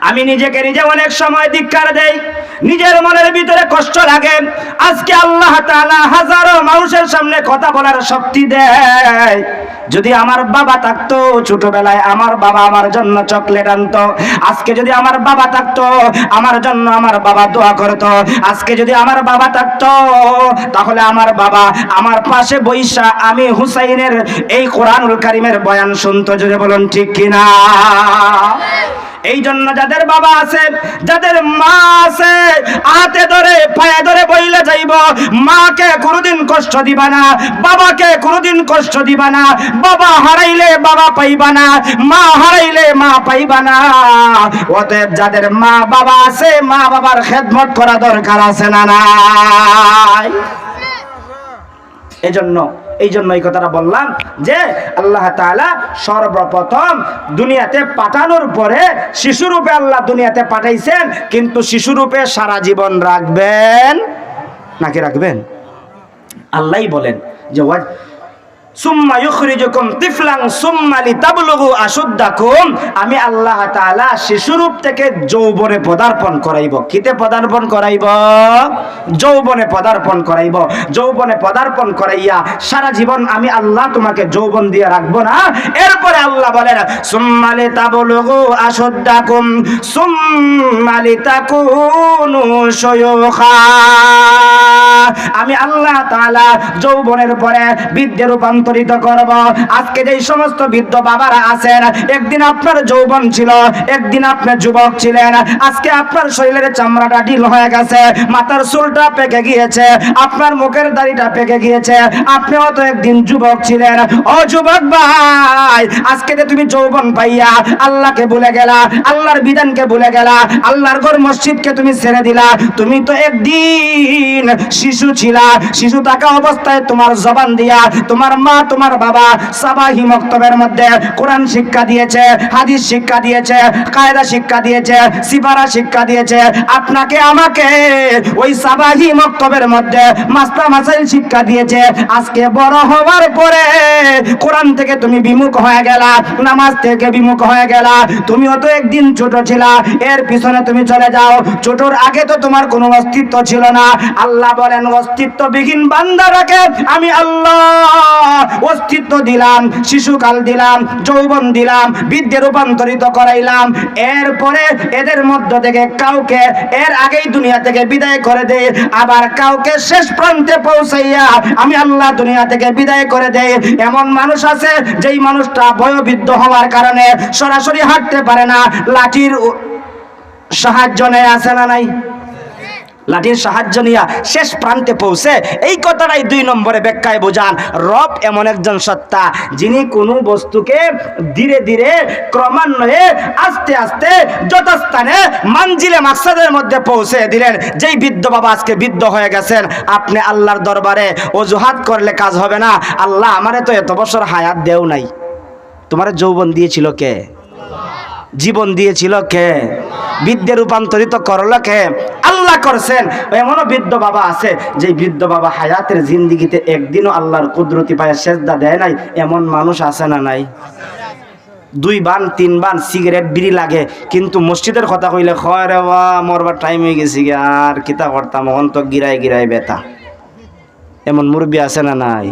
আমি নিজেকে নিজে অনেক সময় ধিক্কার দেই, নিজের মনের ভিতরে কষ্ট লাগে। আজকে আল্লাহ তাআলা হাজারো মানুষের সামনে কথা বলার শক্তি দেয়। যদি আমার বাবা থাকতো, ছোটবেলায় আমার বাবা আমার জন্য চকলেট আনতো। আজকে যদি আমার বাবা থাকতো, আমার জন্য আমার বাবা দোয়া করতো। আজকে যদি আমার বাবা থাকতো, তাহলে আমার বাবা আমার পাশে বইসা আমি হুসাইনের এই কোরআনুল কারীমের বয়ান শুনতো। জোরে বলুন ঠিক কিনা? এই জন্য যাদের বাবা আছে, যাদের মা আছে, হাতে ধরে পায়ে ধরে বইলে যাইব, মাকে কোনোদিন কষ্ট দিবা না, বাবাকে কোনোদিন কষ্ট দিবা না। বাবা হারাইলে বাবা পাইবা না, মা হারাইলে মা পাইবা না। অতএব যাদের মা বাবা আছে, মা বাবার খেদমত করা দরকার আছে না নাই? এই জন্য এই কথাটা বললাম যে আল্লাহ তাআলা সর্বপ্রথম দুনিয়াতে পাঠানোর পরে শিশুরূপে আল্লাহ দুনিয়াতে পাঠাইছেন, কিন্তু শিশুরূপে সারা জীবন রাখবেন নাকি রাখবেন? আল্লাহই বলেন যে সুম্মা ইউখরিজুকুম তিফলান সুম্মা লিতাবলুগু আশুদ্দাকুম। আমি আল্লাহ তাআলা শিশুরূপ থেকে যৌবনে পদার্পণ করাইব। কিতে পদার্পণ করাইব? যৌবনে পদার্পণ করাইব। যৌবনে পদার্পণ করাইয়া সারা জীবন আমি আল্লাহ তোমাকে যৌবন দিয়ে রাখবো না। এরপরে আল্লাহ বলেন সুম্মা লিতাবলুগু আশুদ্দাকুম সুম্মা লিতাকুনু শুয়ুখা। আমি আল্লাহ তাআলা যৌবনের পরে বৃদ্ধে রূপান্তরিত করব। আজকে যেই সমস্ত বৃদ্ধ বাবারা আছেন, একদিন আপনার যৌবন ছিল, একদিন আপনি যুবক ছিলেন। আজকে আপনার শরীরের চামড়াটা ঢিল হয়ে গেছে, মাথার চুলটা পেকে গিয়েছে, আপনার মুখের দাড়িটা পেকে গিয়েছে। আপনিও তো একদিন যুবক ছিলেন। ও যুবক ভাই, আজকে যে তুমি যৌবন পাইয়া আল্লাহকে ভুলে গেলা, আল্লাহর বিধানকে ভুলে গেলা, আল্লাহর ঘর মসজিদকে তুমি ছেড়ে দিলা। তুমি তো একদিন শিশু ছিলা। শিশু থাকা অবস্থায় তোমার জবান দিয়া তোমার মা তোমার বাবা সাবাহি মক্তবের মধ্যে কোরআন শিক্ষা দিয়েছে, হাদিস শিক্ষা দিয়েছে, কায়দা শিক্ষা দিয়েছে, সিফারা শিক্ষা দিয়েছে। আপনাকে আমাকে ওই সাবাহি মক্তবের মধ্যে মাসলা মাসাইল শিক্ষা দিয়েছে। আজকে বড় হওয়ার পরে কোরআন থেকে তুমি বিমুখ হয়ে গেলা, নামাজ থেকে বিমুখ হয়ে গেলা। তুমিও তো একদিন ছোট ছিলা, এর পিছনে তুমি চলে যাও। ছোটর আগে তো তোমার কোনো অস্তিত্ব ছিল না। আল্লাহ বলেন অস্তিত্ববিহীন বান্দারাকে আমি আল্লাহ অস্তিত্ব দিলাম, শিশুকাল দিলাম, যৌবন দিলাম, বৃদ্ধে রূপান্তরিত করাইলাম। এরপরে এদের মধ্য থেকে কাউকে এর আগেই দুনিয়া থেকে বিদায় করে দেয়, আবার কাউকে শেষ প্রান্তে পৌঁছাইয়া আমি আল্লাহ দুনিয়া থেকে বিদায় করে দেয়। এমন মানুষ আছে যেই মানুষটা বয়োবৃদ্ধ হওয়ার কারণে সরাসরি হাঁটতে পারে না, লাঠির সাহায্য নেয়, আছে না নাই? লাঠির সাহায্য নিয়ে শেষ প্রান্তে পৌঁছে। এই কথাটাই 2 নম্বরে ব্যাখ্যায় বোঝান। রব এমন একজন সত্তা যিনি কোনো বস্তুকে ধীরে ধীরে ক্রমান্বয়ে আস্তে আস্তে যথাস্থানে মানজিলে মাকসাদের মধ্যে পৌঁছে দিলেন। যেই বৃদ্ধ বাবা আজকে বৃদ্ধ হয়ে গেছেন, আপনি আল্লাহর দরবারে অজুহাত করলে কাজ হবে না। আল্লাহ আমারে তো এত বছর হায়াত দেও নাই। তোমার যৌবন দিয়েছিল কে? জীবন দিয়েছিল কে? বৃদ্ধে রূপান্তরিত করলো কে? আল্লাহ করছেন। এমনও বৃদ্ধ বাবা আছে যে বৃদ্ধ বাবা হায়াতের জিন্দিগিতে একদিনও আল্লাহর কুদরতি পায়ে সেজদা দেয় নাই। এমন মানুষ আছে না নাই? 2 বান 3 বান সিগারেট বিড়ি লাগে, কিন্তু মসজিদের কথা কইলে হয় রে ওয়া মরবার টাইম হয়ে গেছি, আর কিতা করতাম, অন্ত গিরাই গিরাই বেতা। এমন মুরব্বী আছে না নাই?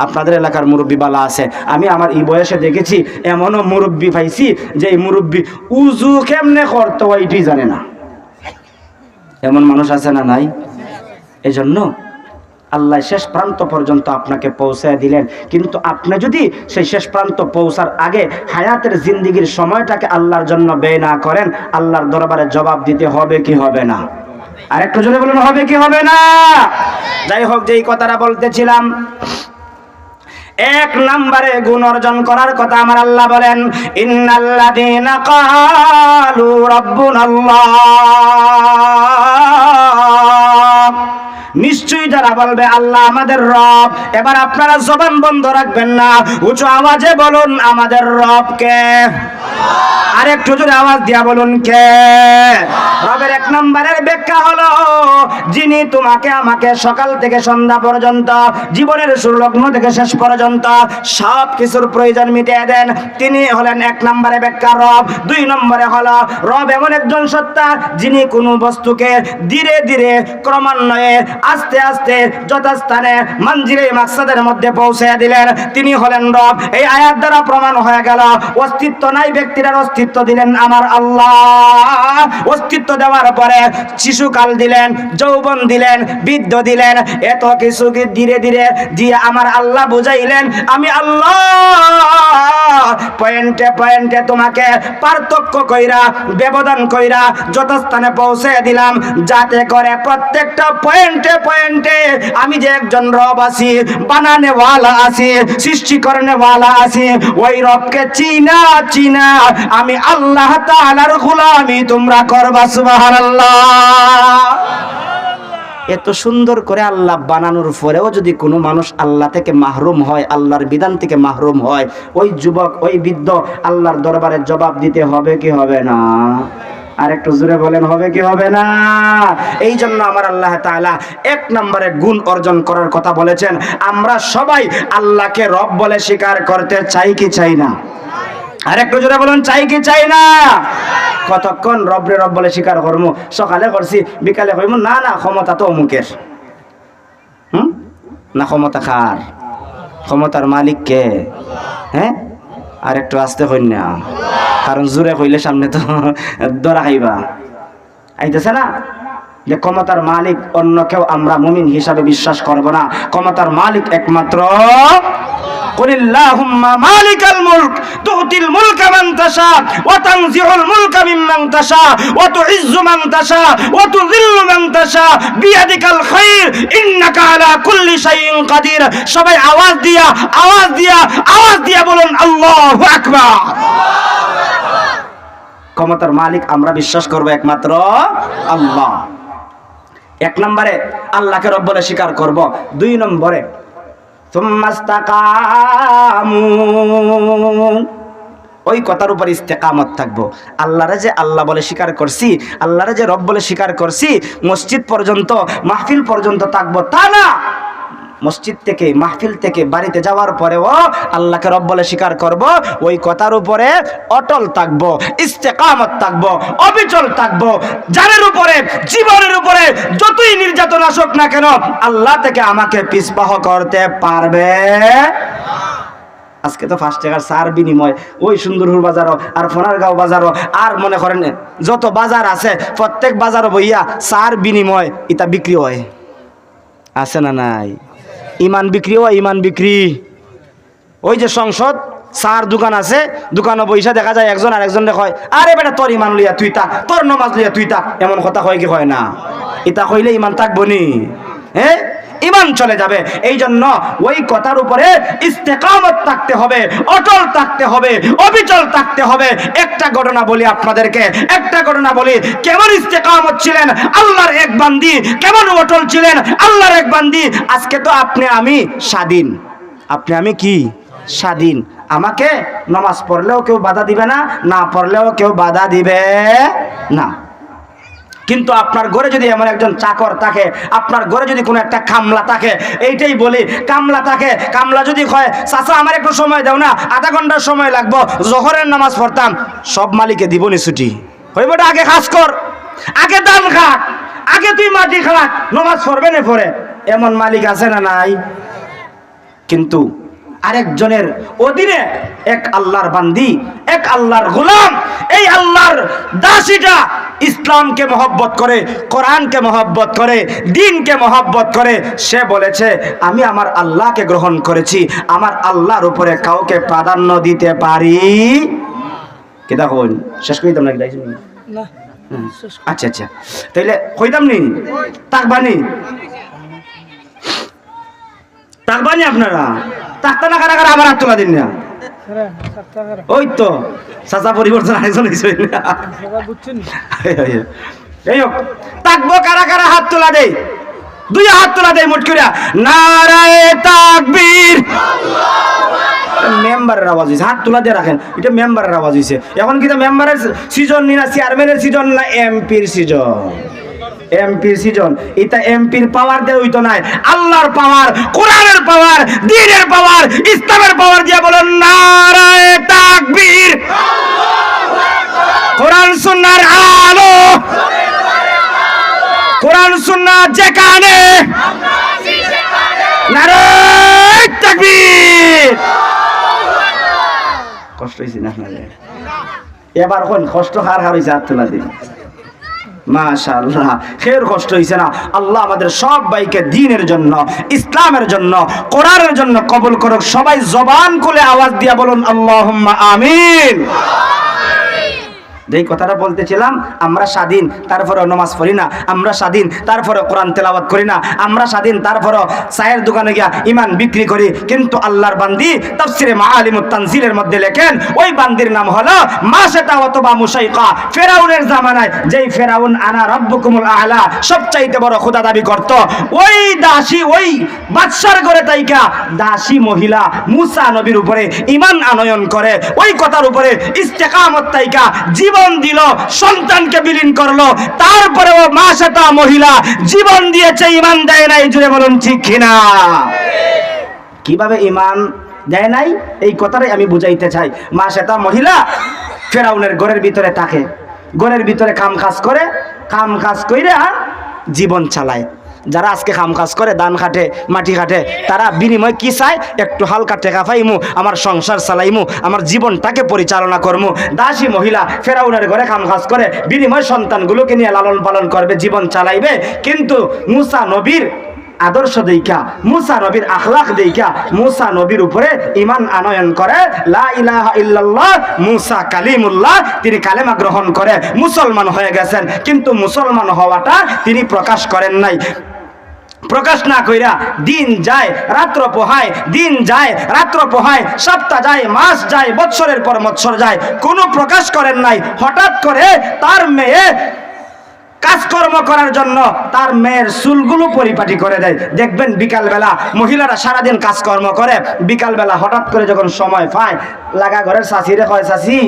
আপনাদের এলাকার মুরব্বী বালা আছে। আমি আমার এই বয়সে দেখেছি এমনও মুরব্বী পাইছি যে এই মুরব্বী উজু কেমনে করতে হয় এটাই জানে না। এমন মানুষ আছে না নাই? এই জন্য আল্লাহ শেষ প্রান্ত পর্যন্ত আপনাকে পৌঁছায় দিলেন, কিন্তু আপনি যদি সেই শেষ প্রান্ত পৌঁছার আগে হায়াতের জিন্দিগির সময়টাকে আল্লাহর জন্য ব্যয় না করেন, আল্লাহর দরবারে জবাব দিতে হবে কি হবে না? আর একটু জোরে বলুন, হবে কি হবে না? যাই হোক, যেই কথাটা বলতেছিলাম, 1 নম্বরে গুণ অর্জন করার কথা আমার আল্লাহ বলেন ইন্নাল্লাযীনা ক্বালু রাব্বুনাল্লাহ। নিশ্চয়ই যারা তারা বলবে আল্লাহ আমাদের রব। এবার আপনারা জবান বন্ধ রাখবেন না, উঁচু আওয়াজে বলুন আমাদের রব কে? আর একটু জোরে আওয়াজ দিয়া বলুন কে? রবের এক নম্বরের ব্যাখ্যা হলো যিনি তোমাকে আমাকে সকাল থেকে সন্ধ্যা পর্যন্ত, জীবনের শুরু লগ্ন থেকে শেষ পর্যন্ত সব কিছুর প্রয়োজন মিটিয়ে দেন, তিনি হলেন এক নম্বরে ব্যাখ্যা রব। দুই নম্বরে হলো রব এমন একজন সত্তা যিনি কোনো বস্তুকে ধীরে ধীরে ক্রমান্বয়ে আস্তে আস্তে যথাস্থানে মঞ্জিলে মাকসাদের মধ্যে পৌঁছে দিলেন, তিনি হলেন রব। এই আয়াত দ্বারা প্রমাণ হয়ে গেল অস্তিত্ব নাই ব্যক্তির অস্তিত্ব দিলেন আমার আল্লাহ। অস্তিত্ব দেওয়ার পরে শিশুকাল দিলেন, যৌবন দিলেন, বৃদ্ধ দিলেন, এত কিছুকে ধীরে ধীরে দিয়ে আমার আল্লাহ বুঝাইলেন আমি আল্লাহ পয়েন্টে পয়েন্টে তোমাকে পার্থক্য কইরা ব্যবধান কইরা যথাস্থানে পৌঁছে দিলাম, যাতে করে প্রত্যেকটা পয়েন্টে পয়েন্টে আমি যে একজন রব আছি, বানানেওয়ালা আছি, সৃষ্টি করনেওয়ালা আছি, ওই রবকে চিনা চিনা আমি আল্লাহ তাআলার গোলামি তোমরা করবা। সুবহানাল্লাহ। এত সুন্দর করে আল্লাহ বানানোর পরেও যদি কোনো মানুষ আল্লাহ থেকে মাহরুম হয়, আল্লাহর বিধান থেকে মাহরুম হয়, ওই যুবক ওই বৃদ্ধ আল্লাহর দরবারে জবাব দিতে হবে কি হবে না? আর একটু জোরে বলেন হবে কি হবে না? এই জন্য আমার আল্লাহ তাআলা এক নম্বরে গুণ অর্জন করার কথা বলেছেন। আমরা সবাই আল্লাহকে রব বলে স্বীকার করতে চাই কি চাই না? আর একটু জোরে বলুন চাই কি চাই না? কতক্ষণ রবরে রব বলে স্বীকার করবো? সকালে করছি, বিকালে কইব না না ক্ষমতা তো অমুকের। না ক্ষমতা কার? ক্ষমতার মালিক কে? হ্যাঁ, আর একটু আস্তে কই না, কারণ জোরে কইলে সামনে তো ধরা খাইবা। আইতেছে না যে ক্ষমতার মালিক অন্য কেউ আমরা মুমিন হিসাবে বিশ্বাস করব না। ক্ষমতার মালিক একমাত্র কুলিল্লাহুম্মা মালিকাল মুলক তুতিল মুলকা মান তাশা ওয়া তানজিউল মুলকা মিম্মান তাশা ওয়া তুইজ্জু মান তাশা ওয়া তুযিল্লু মান তাশা বিয়াদিকাল খায়র ইন্নাকা আলা কুল্লি শাইইন কাদির। সবাই আওয়াজ দিয়া বলুন আল্লাহু আকবার। ক্ষমতার মালিক আমরা বিশ্বাস করব একমাত্র আল্লাহ। এক নম্বরে আল্লাহকে রব বলে স্বীকার করব। দুই নম্বরে সুম্মাস্তাকামু, ওই কথার উপর ইস্তেকামত থাকবো। আল্লাহরে যে আল্লাহ বলে স্বীকার করছি, আল্লাহরে যে রব বলে স্বীকার করছি, মসজিদ পর্যন্ত মাহফিল পর্যন্ত থাকবো তা না। মসজিদ থেকে মাহফিল থেকে বাড়িতে যাওয়ার পরেও আল্লাহকে রব বলে স্বীকার করব, ওই কথার উপরে অটল থাকবো, ইস্তেকামত থাকবো, অবিচল থাকবো। জানের উপরে জীবনের উপরে যতই নির্যাতন আসুক না কেন আল্লাহ থেকে আমাকে পিছপাহ করতে পারবে। আজকে তো 5 টাকার সার বিনিময় ওই সুন্দরপুর বাজারও আর ফোনারগাঁও বাজারও আর মনে করেন যত বাজার আছে প্রত্যেক বাজারও বইয়া সার বিনিময় এটা বিক্রি হয়, আছে না নাই? ইমান বিক্রি হয়, ইমান বিক্রি। ওই যে সংসদ সার দোকান আছে, দোকানে বইসা দেখা যায় একজন আর একজন কয় আরে বেটা তোর ইমান লইয়া তুই থাক, তোর নমাজ লইয়া তুই থাক, এমন কথা কয় কি হয় না? এটা কইলে ইমান থাকবো নি? হ্যাঁ, ইমান চলে যাবে। এই জন্য ওই কথার উপরে ইস্তেকামত থাকতে হবে, অটল থাকতে হবে, অবিচল থাকতে হবে। একটা ঘটনা বলি আপনাদেরকে, একটা ঘটনা বলি। কেমন ইস্তেকামত ছিলেন আল্লাহর এক বান্দি, কেমন অটল ছিলেন আল্লাহর এক বান্দি। আজকে তো আপনি আমি স্বাধীন, আপনি আমি কি স্বাধীন। আমাকে নামাজ পড়লেও কেউ বাধা দিবে না, না পড়লেও কেউ বাধা দিবে না। কিন্তু আপনার ঘরে যদি এমন একজন চাকর থাকে, আপনার ঘরে যদি কোনো একটা কামলা থাকে, এইটাই বলি কামলা থাকে, কামলা যদি কয় চাচা আমার একটু সময় দাও না, আধা ঘন্টার সময় লাগবো, জোহরের নামাজ পড়তাম, সব মালিকে দিবনি ছুটি। হইবটা আগে কাজ কর, আগে দান খাক, আগে তুই মাটি খাক, নামাজ পড়বে না পড়ে, এমন মালিক আছে না নাই? কিন্তু আরেকজনের অধীনে এক আল্লাহর বান্দি, এক আল্লাহর গোলাম, এই আল্লাহর দাসীটা ইসলামকে মহব্বত করে, কোরআনকে মহব্বত করে, দ্বীনকে মহব্বত করে, সে বলেছে আমি আমার আল্লাহকে গ্রহণ করেছি, আমার আল্লাহর উপরে কাউকে প্রাধান্য দিতে পারি। কি দেখুন শেষ করিতাম নাকি? না, আচ্ছা আচ্ছা, তাইলে কইতাম নি তাকবানি তাকবানি আপনারা তাকতা না কারা কারা আবার হাত তোলা দিন না। ওই তো চাচা পরিবর্তন আয়োজন হয়েছে, এই হোক তাকবো কারা কারা হাত তোলা দেয়। দুই হাত তোলা দেয় মুট কইরা, নারায়ে তাকবীর। মেম্বারের আওয়াজ হইছে, হাত তোলা দিয়ে রাখেন, এটা মেম্বারের আওয়াজ হইছে। এখন কি মেম্বারের সিজন না চেয়ারম্যানের সিজন না এমপির সিজন? এমপির সিজন। এটা এমপির পাওয়ার দিয়ে হইতো নাই, আল্লাহর পাওয়ার, কোরআনের পাওয়ার, দ্বীনের পাওয়ার, ইসলামের পাওয়ার দিয়ে বলেন নারায়ে তাকবীর। কোরআন সুন্নাহর আলো, কোরআন সুন্নাহ যেখানে, নারায়ে তাকবীর। কষ্ট হইছে না? এবার কোন কষ্ট হার হইছে? হাত তোলা দিন। মাশাআল্লাহ, খের কষ্ট হইছে না? আল্লাহ আমাদের সব ভাইকে দ্বীনের জন্য, ইসলামের জন্য, কোরআনের জন্য কবুল করুক। সবাই জবান খুলে আওয়াজ দিয়া বলুন আল্লাহুম্মা আমিন। যেই কথাটা বলতেছিলাম, আমরা স্বাধীন তারপরে নামাজ পড়ি না, আমরা স্বাধীন তারপরে কোরআন তেলাওয়াত করি না, আমরা স্বাধীন তারপরে চায়ের দোকানে গিয়া ইমান বিক্রি করি। কিন্তু আল্লাহর বান্দি তাফসিরে মাআলিমুত তানজিলের মধ্যে লেখেন, ওই বান্দির নাম হলো মাশাতা অথবা মুশাইকা। ফেরাউনের জামানায় যেই ফেরাউন আনা রাব্বুকুমুল আ'লা সবচাইতে বড় খোদা দাবি করত, ওই দাসী, ওই বাদশার ঘরে তাইকা দাসী মহিলা মুসা নবীর উপরে ইমান আনয়ন করে, ওই কথার উপরে ইস্তেকামত তাইকা জীবন দিল, সন্তানকে বিলীন করলো। তারপরেও মাশাতা মহিলা জীবন দিয়েছে, ইমান দেয় নাই। জুড়ে বলুন ঠিক কিনা? কিভাবে ইমান দেয় নাই এই কথাটাই আমি বুঝাইতে চাই। মাশাতা মহিলা ফেরাউনের ঘরের ভিতরে থাকে, ঘরের ভিতরে কাম কাজ কইরা জীবন চালায়। যারা আজকে কাম কাজ করে, ধান খাটে, মাটি খাটে, তারা বিনিময় কি চায়? একটু হালকা টেকা পাইমু, আমার সংসার চালাইমু, আমার জীবনটাকে পরিচালনা করমু। দাসী মহিলা ফেরাউনের ঘরে কাম কাজ করে, বিনিময় সন্তানগুলোকে নিয়ে লালন পালন করবে, জীবন চালাইবে। কিন্তু মুসা নবীর আদর্শ দেইখা, মুসা নবীর আখলাক দেইখা মুসা নবীর উপরে ইমান আনয়ন করে, লা ইলাহা ইল্লাল্লাহ মুসা কালিমুল্লাহ, তিনি কালেমা গ্রহণ করে মুসলমান হয়ে গেছেন। কিন্তু মুসলমান হওয়াটা তিনি প্রকাশ করেন নাই। প্রকাশ না কইরা দিন যায় রাত্র পোহায়, দিন যায় রাত্র পোহায়, সপ্তাহ যায়, মাস যায়, বৎসরের পর বৎসর যায়, কোনো প্রকাশ করেন নাই। হঠাৎ করে তার মেয়ে কাজকর্ম করার জন্য তার মেয়ের চুলগুলো পরিপাটি করে দেয়। দেখবেন বিকালবেলা মহিলারা সারাদিন কাজকর্ম করে, বিকালবেলা হঠাৎ করে যখন সময় পায়, লাগা ঘরের চাষিরে কয়, চাষি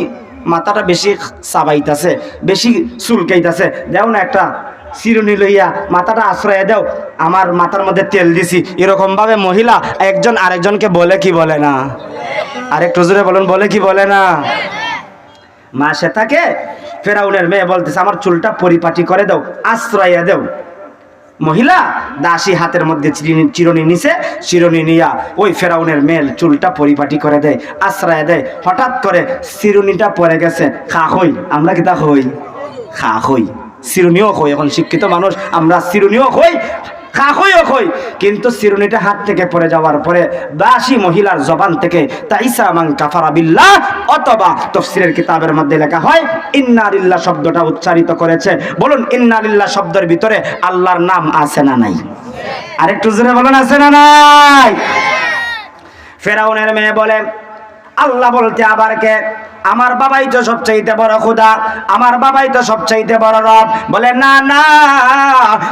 মাথাটা বেশি চাবাইতাছে, বেশি চুলকাইতাছে, দেও না একটা চিরুনি লইয়া মাথাটা আশ্রয় দেও, আমার মাথার মধ্যে তেল দিছি। এরকম ভাবে মহিলা একজন আরেকজনকে বলে কি বলে না? আরেকটু জোরে বলুন, বলে কি বলে না? মা সেটাকে ফেরাউনের মেয়ে বলতেছে, আমার চুলটা পরিপাটি করে দাও, আশ্রয় দেও। মহিলা দাসী হাতের মধ্যে চিরুনি নিছে, চিরুনি নিয়া ওই ফেরাউনের মেয়ের চুলটা পরিপাটি করে দেয়, আশ্রয় দেয়। হঠাৎ করে চিরুনিটা পড়ে গেছে, খা হই, আমরা কি তা হই? খা হই, চিরুনিও হই। এখন শিক্ষিত মানুষ, আমরা চিরুনিও হই, খা হইও হই। কিন্তু চিরুনিটা হাত থেকে পড়ে যাওয়ার পরে দাসী মহিলার জবান থেকে তাইসা মান কাফারা বিল্লাহ, অথবা তাফসীরের কিতাবের মধ্যে লেখা হয় ইন্না লিল্লাহ শব্দটা উচ্চারিত করেছে। বলুন, ইন্না লিল্লাহ শব্দের ভিতরে আল্লাহর নাম আছে না নাই? আরেকটু জোরে বলুন, আছে না নাই? ফেরাউনের মেয়ে বলে, আল্লাহ বলতে আবার কে? আমার বাবাই তো সবচাইতে বড় খোদা, আমার বাবাই তো সবচাইতে বড় রব। বলে না না,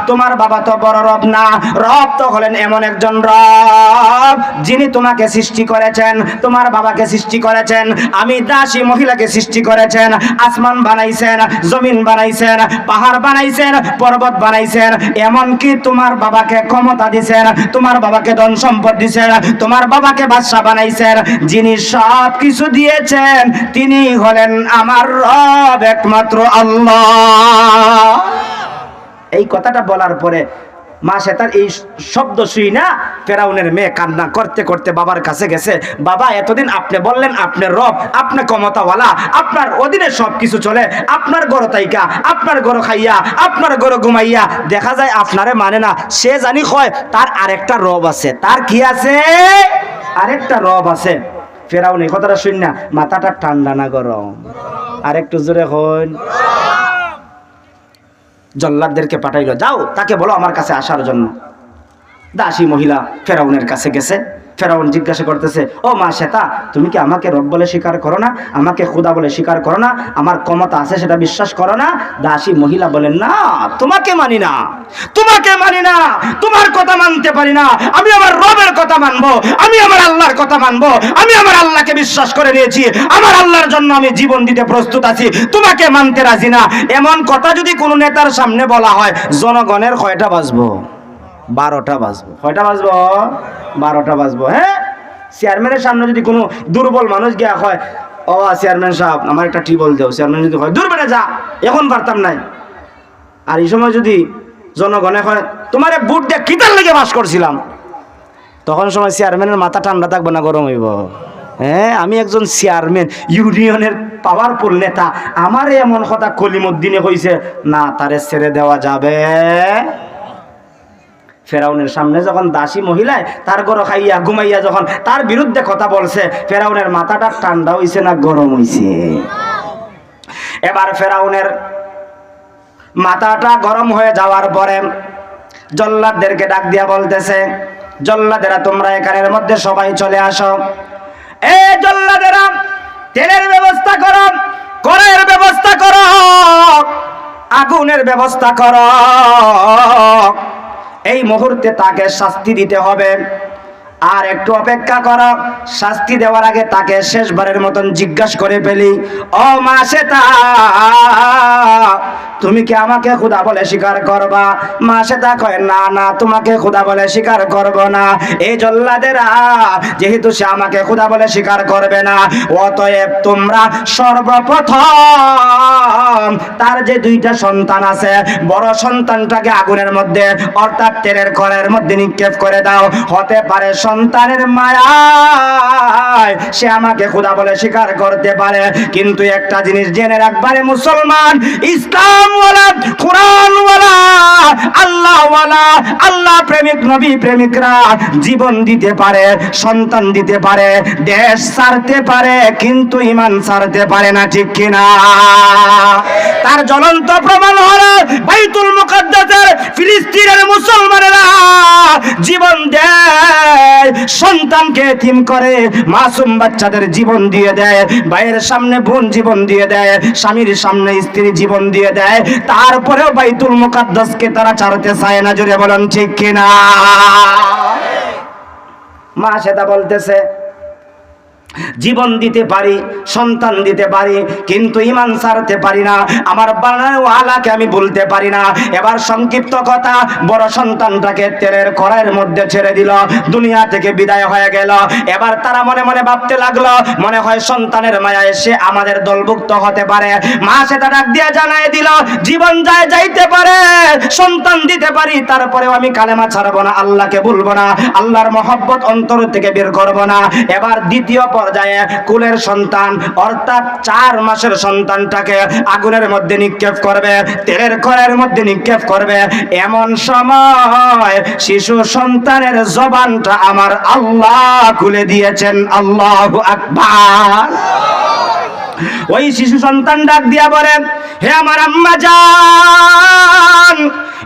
তোমার বাবা তো বড় রব না, রব তো হলেন এমন একজন রব যিনি তোমাকে সৃষ্টি করেছেন, তোমার বাবাকে সৃষ্টি করেছেন, আমি দাসী মহিলাকে সৃষ্টি করেছেন, আসমান বানাইছেন, জমিন বানাইছেন, পাহাড় বানাইছেন, পর্বত বানাইছেন, এমনকি তোমার বাবাকে ক্ষমতা দিছেন, তোমার বাবাকে ধন সম্পদ দিছেন, তোমার বাবাকে বাদশা বানাইছেন। যিনি সব কিছু দিয়েছেন তিনি হলেন আমার রব, একমাত্র আল্লাহ। এই কথাটা বলার পরে মা সেতার এই শব্দ শুই না ফেরাউনের মেয়ে কান্না করতে করতে বাবার কাছে গেছে। বাবা, এতদিন আপনি বললেন আপনি রব, আপনি ক্ষমতাওয়ালা, আপনার অধীনে সব কিছু চলে, আপনার গরো তাইকা, আপনার গরো খাইয়া, আপনার গরো ঘুমাইয়া, দেখা যায় আপনারে মানে না। সে জানি কয় তার আরেকটা রব আছে। তার কি আছে? আরেকটা রব আছে। ফেরাউন এই কথাটা শুন না মাথাটা ঠান্ডা না গরম? আরেকটু জোরে হন। জল্লাদদেরকে পাঠাইলো, যাও তাকে বলো আমার কাছে আসার জন্য। দাসী মহিলা ফেরাউনের কাছে গেছে। ফেরাউন জিজ্ঞাসা করতেছে, ও মা শ্বেতা, তুমি কি আমাকে রব বলে স্বীকার করো না? আমাকে খোদা বলে স্বীকার করো না? আমার ক্ষমতা আছে সেটা বিশ্বাস করো না? দাসী মহিলা বলেন, না, তোমাকে মানি না, তোমাকে মানি না, তোমার কথা মানতে পারি না। আমি আমার রবের কথা মানবো, আমি আমার আল্লাহর কথা মানবো, আমি আমার আল্লাহকে বিশ্বাস করে নিয়েছি, আমার আল্লাহর জন্য আমি জীবন দিতে প্রস্তুত আছি, তোমাকে মানতে রাজি না। এমন কথা যদি কোনো নেতার সামনে বলা হয়, জনগণের কয়টা বাজবো? 12টা বাজবো। কয়টা বাজবো? 12টা বাজবো। হ্যাঁ, চেয়ারম্যানের সামনে যদি কোনো দুর্বল মানুষ গিয়া হয়, ও চেয়ারম্যান সাহেব আমার একটা টিউবওয়েল দেও, চেয়ারম্যান যদি হয়, দূর বেড়ে যা, এখন পারতাম নাই। আর এই সময় যদি জনগণে হয়, তোমারে বুট দিয়ে কিতার লেগে বাস করছিলাম, তখন সময় চেয়ারম্যানের মাথা ঠান্ডা থাকবে না গরম হইব? হ্যাঁ, আমি একজন চেয়ারম্যান, ইউনিয়নের পাওয়ারফুল নেতা, আমারে এমন কথা কলিমুদ্দিনে কইছে, না, তারে ছেড়ে দেওয়া যাবে। ফেরাউনের সামনে যখন দাসী মহিলায় তার গরো খাইয়া ঘুমাইয়া যখন তার বিরুদ্ধে কথা বলছে, ফেরাউনের মাথাটা ঠান্ডা হইছে না গরম হইছে? এবার ফেরাউনের মাথাটা গরম হয়ে যাওয়ার পরে জল্লাদদেরকে ডাক দিয়া বলতেছে, জল্লাদেরা তোমরা এখানের মধ্যে সবাই চলে আসো। এ জল্লাদেরা, তেলের ব্যবস্থা করো, কড়াইয়ের ব্যবস্থা করো, আগুনের ব্যবস্থা করো। এই মুহূর্তে তাকে শাস্তি দিতে হবে। আর একটু অপেক্ষা করো, শাস্তি দেওয়ার আগে তাকে শেষবারের মতন জিজ্ঞাসা করে ফেলি, ও মা শ্বেতা, তুমি কি আমাকে খোদা বলে স্বীকার করবা? মা শ্বেতা কয়, না না, তোমাকে খোদা বলে স্বীকার করব না। এই জল্লাদেরা যেহেতু সে আমাকে খোদা বলে স্বীকার করবে না, অতএব তোমরা সর্বপ্রথম তার যে 2টা সন্তান আছে, বড় সন্তানটাকে আগুনের মধ্যে অর্থাৎ তেলের কড়াইয়ের মধ্যে নিক্ষেপ করে দাও। হতে পারে সন্তানের মায়ায় সে আমাকে খোদা বলে স্বীকার করতে পারে। কিন্তু একটা জিনিস জেনে রাখবারে মুসলমান, ইসলামওয়ালা, কোরআনওয়ালা, আল্লাহওয়ালা, আল্লাহ প্রেমিক, নবী প্রেমিকরা জীবন দিতে পারে, সন্তান দিতে পারে, দেশ ছাড়তে পারে, কিন্তু ঈমান ছাড়তে পারে না, ঠিক কিনা? তার জ্বলন্ত প্রমাণ হলো বাইতুল মুকাদ্দাসের ফিলিস্তিনের মুসলমানেরা জীবন দেয়, সন্তানকে এতিম করে, মাসুম বাচ্চাদের জীবন দিয়ে দেয়, ভাইয়ের সামনে বোন জীবন দিয়ে দেয়, স্বামীর সামনে স্ত্রী জীবন দিয়ে দেয়, তারপরেও বাইতুল মুকাদ্দাসকে তারা ছাড়তে চায় না। জোরে বলেন ঠিক কিনা? মা সেটা বলতেছে, জীবন দিতে পারি, সন্তান দিতে পারি, কিন্তু ঈমান ছাড়তে পারি না, আমার বানানোওয়ালাকে আমি বলতে পারি না। এবার সংক্ষিপ্ত কথা, বড় সন্তানটাকে তেলের কড়াইয়ের মধ্যে ছেড়ে দিল, দুনিয়া থেকে বিদায় হয়ে গেল। এবার তারা মনে মনে ভাবতে লাগলো, মনে হয় সন্তানের মায়ায় সে আমাদের দলভুক্ত হতে পারে। মা সেটা ডাক দিয়া জানাই দিল, জীবন যায় যাইতে পারে, সন্তান দিতে পারি, তারপরেও আমি কালেমা ছাড়বো না, আল্লাহকে বলবো না, আল্লাহর মহব্বত অন্তর থেকে বের করবো না। এবার দ্বিতীয় পর্যায়ে কুলের সন্তান অর্থাৎ 4 মাসের সন্তানটাকে আগুনের মধ্যে নিক্ষেপ করবে, তেলের কড়াইয়ের মধ্যে নিক্ষেপ করবে। এমন সময় শিশু সন্তানের জবানটা আমার আল্লাহ খুলে দিয়েছেন। আল্লাহু আকবার। ওই শিশু সন্তান ডাক দিয়া বলে, হে আমার আম্মা জান,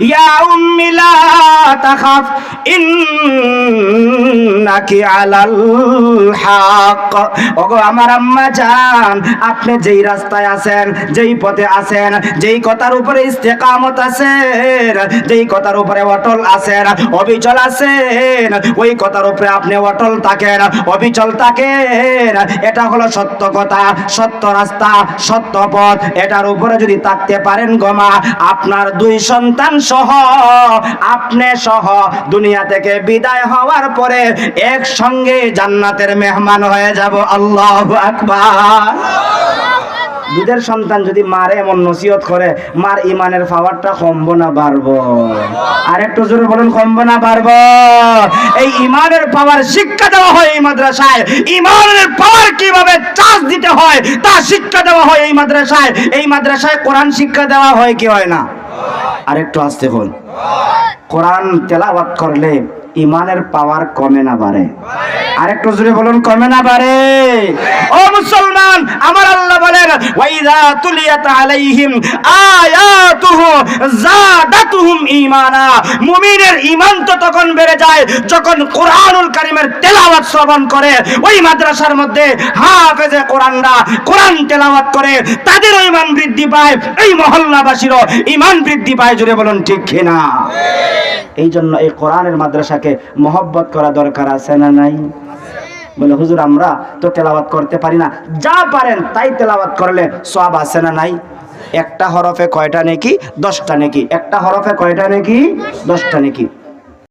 ইয়া উম্মি লা তাখাফ ইন্নাকি আলাল হক। ওগো আমার আম্মা জান, আপনি যেই রাস্তায় আছেন, যেই পথে আছেন, যেই কথার উপরে ইস্তেকামত আছেন, যেই কথার উপরে অটল আছেন, অবিচল আছেন, ওই কথার উপরে আপনি অটল থাকেন, অবিচল থাকেন, এটা হলো সত্য কথা, সত্য রাস্তা, সত্য পথ। এটার উপরে যদি থাকতে পারেন গো মা, আপনার 2 সন্তান সহ, আপনি সহ দুনিয়া থেকে বিদায় হওয়ার পরে একসঙ্গে জান্নাতের মেহমান হয়ে যাব। আল্লাহু আকবার। দুধের সন্তান যদি মারে এমন নসিহত করে, মার ইমানের পাওয়ারটা কমবো না বাড়বো? আর একটু জোরে বলুন, কমবো না বাড়বো? এই ইমানের পাওয়ার শিক্ষা দেওয়া হয় এই মাদ্রাসায়। ইমানের পাওয়ার কিভাবে চার্জ দিতে হয় তা শিক্ষা দেওয়া হয় এই মাদ্রাসায়। এই মাদ্রাসায় কোরআন শিক্ষা দেওয়া হয় কি হয় না? আর একটু আস্তে বল। কোরআন তেলাওয়াত করলে ইমানের পাওয়ার কমে না বাড়ে? আরেকটু জোরে বলুন, কমে না বাড়ে? ও মুসলমান, আমার আল্লাহ বলেন, ওয়াই ইযা তুলিয়াত আলাইহিম আয়াতুহু যাদাতুহুম ঈমানা। মুমিনের ঈমান তো তখন বেড়ে যায় যখন কোরআনুল কারীমের তেলাওয়াত শ্রবণ করে। ওই মাদ্রাসার মধ্যে হাফেজে কোরআনরা কোরআন তেলাওয়াত করে, তাদেরও ঈমান বৃদ্ধি পায়, এই মহল্লাবাসীরও ঈমান বৃদ্ধি পায়। জোরে বলুন ঠিক কিনা? এই জন্য এই কোরআনের মাদ্রাসাকে মহব্বত করা দরকার আছে না নাই? বলে হুজুর আমরা তো তেলাওয়াত করতে পারি না। যা পারেন তাই তেলাওয়াত করলে সওয়াব আছে না নাই? একটা হরফে কয়টা নেকি? 10টা নেকি। একটা হরফে কয়টা নেকি? 10টা নেকি।